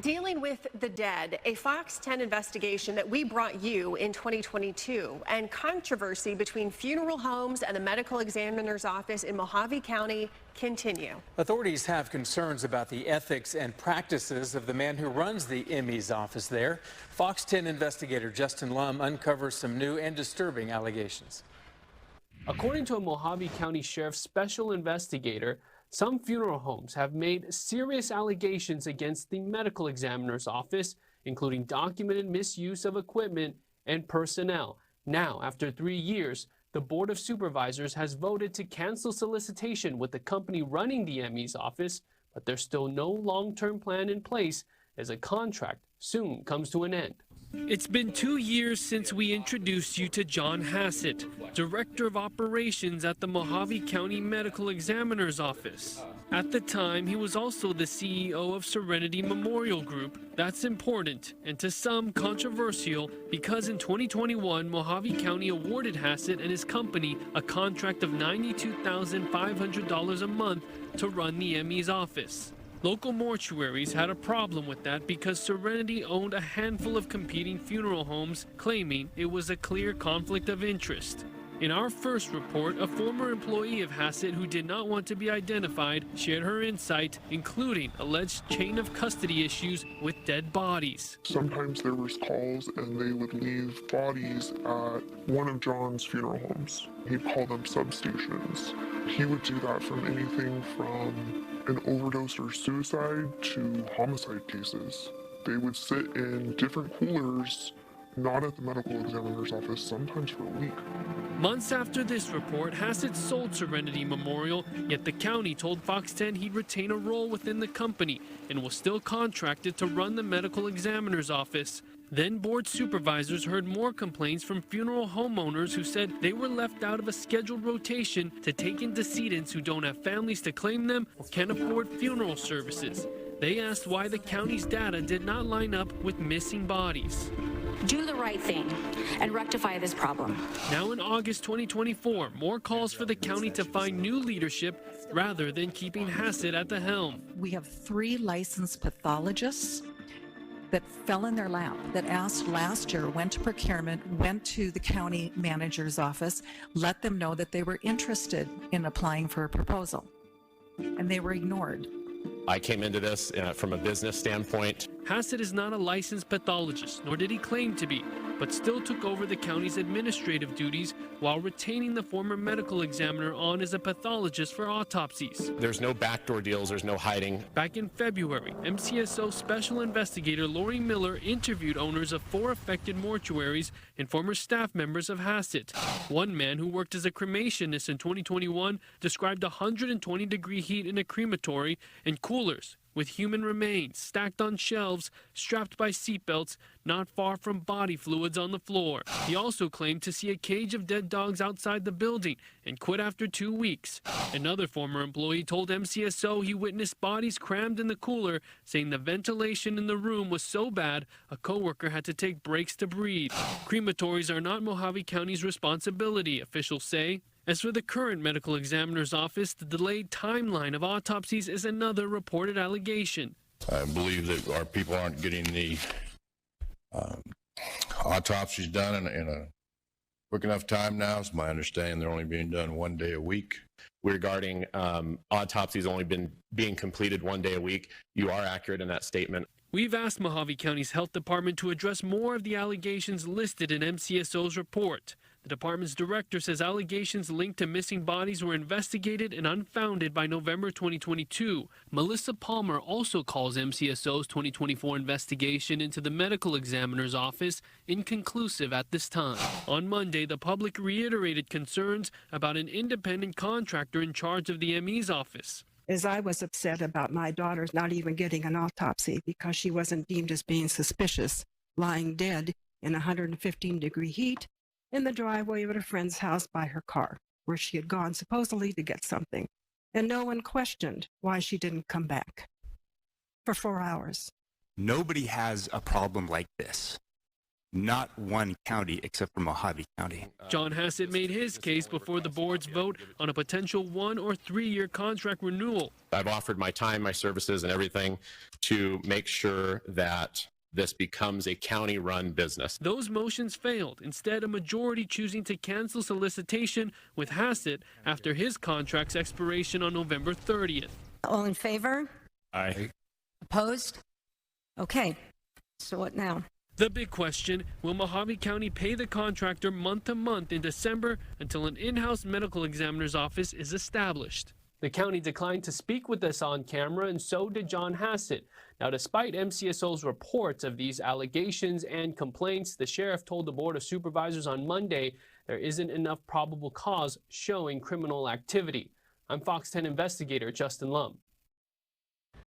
Dealing with the dead, a Fox 10 investigation that we brought you in 2022, and controversy between funeral homes and the medical examiner's office in Mohave County continue. Authorities have concerns about the ethics and practices of the man who runs the ME's office there. Fox 10 investigator Justin Lum uncovers some new and disturbing allegations. According to a Mohave County Sheriff's special investigator, some funeral homes have made serious allegations against the medical examiner's office, including documented misuse of equipment and personnel. Now, after 3 years, the Board of Supervisors has voted to cancel solicitation with the company running the ME's office, but there's still no long-term plan in place as a contract soon comes to an end. It's been 2 years since we introduced you to John Hassett, Director of Operations at the Mohave County Medical Examiner's Office. At the time, he was also the CEO of Serenity Memorial Group. That's important, and to some controversial, because in 2021, Mohave County awarded Hassett and his company a contract of $92,500 a month to run the ME's office. Local mortuaries had a problem with that because Serenity owned a handful of competing funeral homes, claiming it was a clear conflict of interest. In our first report, a former employee of Hassett who did not want to be identified shared her insight, including alleged chain of custody issues with dead bodies. Sometimes there was calls and they would leave bodies at one of John's funeral homes. He'd call them substations. He would do that from anything from an overdose or suicide to homicide cases. They would sit in different coolers, not at the medical examiner's office, sometimes for a week. Months after this report, Hassett sold Serenity Memorial, yet the county told Fox 10 he'd retain a role within the company and was still contracted to run the medical examiner's office. Then board supervisors heard more complaints from funeral homeowners who said they were left out of a scheduled rotation to take in decedents who don't have families to claim them or can't afford funeral services. They asked why the county's data did not line up with missing bodies. Do the right thing and rectify this problem. Now in August 2024, more calls for the county to find new leadership rather than keeping Hassett at the helm. We have 3 licensed pathologists that fell in their lap, that asked last year, went to procurement, went to the county manager's office, let them know that they were interested in applying for a proposal, and they were ignored. I came into this from a business standpoint. Hassett is not a licensed pathologist, nor did he claim to be, but still took over the county's administrative duties while retaining the former medical examiner on as a pathologist for autopsies. There's no backdoor deals, there's no hiding. Back in February, MCSO Special Investigator Lori Miller interviewed owners of 4 affected mortuaries and former staff members of Hassett. One man who worked as a cremationist in 2021 described 120-degree heat in a crematory and coolers with human remains stacked on shelves, strapped by seatbelts, not far from body fluids on the floor. He also claimed to see a cage of dead dogs outside the building and quit after 2 weeks. Another former employee told MCSO he witnessed bodies crammed in the cooler, saying the ventilation in the room was so bad a coworker had to take breaks to breathe. Crematories are not Mohave County's responsibility, officials say. As for the current medical examiner's office, the delayed timeline of autopsies is another reported allegation. I believe that our people aren't getting the autopsies done in a quick enough time now. It's my understanding they're only being done 1 day a week. Regarding autopsies only being completed 1 day a week, you are accurate in that statement. We've asked Mohave County's health department to address more of the allegations listed in MCSO's report. The department's director says allegations linked to missing bodies were investigated and unfounded by November 2022. Melissa Palmer also calls MCSO's 2024 investigation into the medical examiner's office inconclusive at this time. On Monday, the public reiterated concerns about an independent contractor in charge of the ME's office. As I was upset about my daughter's not even getting an autopsy because she wasn't deemed as being suspicious, lying dead in 115-degree heat in the driveway of a friend's house by her car, where she had gone supposedly to get something, and no one questioned why she didn't come back for 4 hours. Nobody has a problem like this. not one county except for Mohave County. John Hassett made his case before the board's vote on a potential 1 or 3 year contract renewal. I've offered my time, my services, and everything to make sure that this becomes a county-run business. Those motions failed. Instead, a majority choosing to cancel solicitation with Hassett after his contract's expiration on November 30th. All in favor? Aye. Opposed? Okay. So what now? The big question, will Mohave County pay the contractor month to month in December until an in-house medical examiner's office is established? The county declined to speak with us on camera, and so did John Hassett. Now, despite MCSO's reports of these allegations and complaints, the sheriff told the Board of Supervisors on Monday there isn't enough probable cause showing criminal activity. I'm Fox 10 investigator Justin Lum.